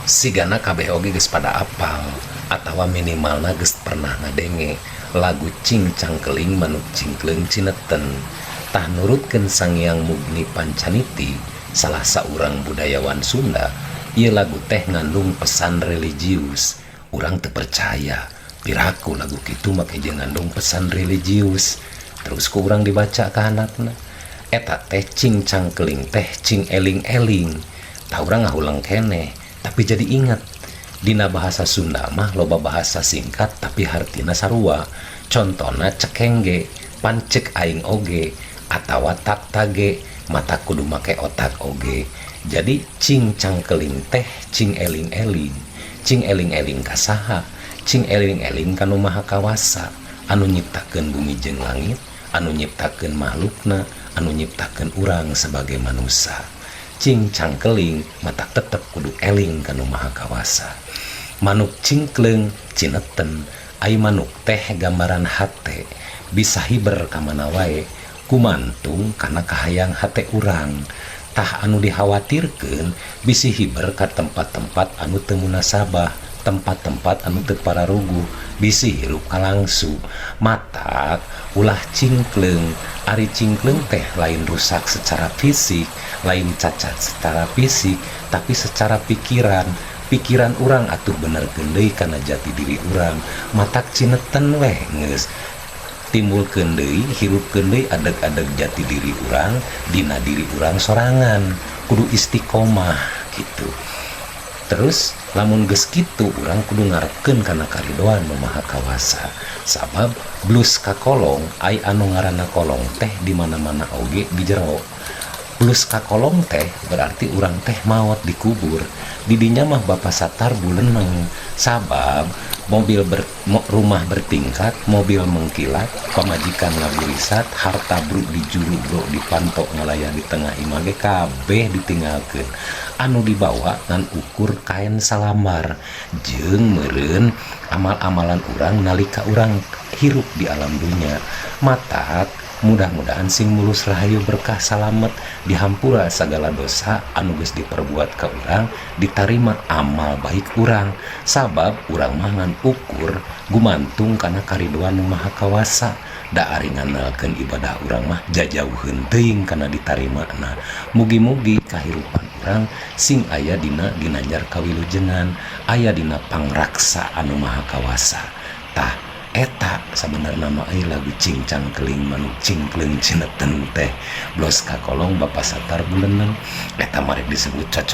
Sigana kabeh oge geus pada apal atawa minimalna geus pernah ngadenge lagu Cingcang Keling Manuk Cingkleung Cineten. Tah nurutkeun Sanghyang Mugni Pancaniti, salah saurang budayawan Sunda, ieu lagu teh ngandung pesan religius. Urang teu percaya piraku lagu kitu make jeung ngandung pesan religius. Terus ku urang dibaca ka anakna, eta teh Cingcang Keling teh cing eling-eling. Tah urang ngahulang keneh tapi jadi ingat, dina bahasa Sunda mah loba bahasa singkat tapi hartina sarua. Contona cekengge, pancek aing oge, atawa tak tage, mata kudu make otak oge. Jadi Cingcang Keling teh cing eling-eling. Cing eling-eling ka saha? Cing eling-eling kanu Maha Kawasa, anu nyiptakeun bumi jeung langit, anu nyiptakeun makhlukna, anu nyiptakeun urang sebagai manusia. Cingcang Keling mata tetep kudu eling kanu Maha Kawasa. Manuk cingkleung cineten, ai manuk teh gambaran hate, bisa hiber ka mana wae, kumantung kana kahayang hate urang. Tah anu dikhawatirkeun bisi hiber ka tempat-tempat anu teu munasabah, tempat-tempat anu teu pararuguh, bisi hirup ka langsu. Matak ulah cingkleung, ari cingkleung teh lain rusak secara fisik, lain cacat secara fisik, tapi secara pikiran urang atuh benerkeun deui kana jati diri urang. Matak cineten weh geus timbulkeun deui, hirupkeun deui adeg-adeg jati diri urang dina diri urang sorangan, kudu istiqomah gitu. Terus lamun geus kitu urang kudu ngarepkeun kana karidoan Nu Maha Kawasa. Sabab blus ka kolong, ai anu ngaranna kolong teh di mana-mana oge di jero. Blus ka kolong teh berarti urang teh maot dikubur. Di dinya mah bapa satar buleneng. Sabab rumah bertingkat, mobil mengkilat, pamajikan ngaburisat, harta bruk dijuru bro dipantok ngalayan di tengah imah ge kabeh ditinggalkeun. Anu dibawa ngan ukur kain salamar jeung meureun amal-amalan urang nalika urang hirup di alam dunya. Matak mudah-mudahan sing mulus rahayu berkah salamet, dihampura segala dosa anu geus diperbuat ka urang, ditarima amal baik urang. Sabab urang mah ngan ukur gumantung kana karidoan Nu Maha Kawasa. Da ari nganalkeun ibadah urang mah jajauheun teuing kana ditarimana. Mugi-mugi kahirupan urang sing aya dina ginanjar kawilujengan, aya dina pangraksa anu Maha Kawasa. Tah eta sabenerna mah ai lagu Cingcang Keling Manuk Cingkleung Cineten teh blos ka kolong bapa satar buleneng, eta mari disebut cocok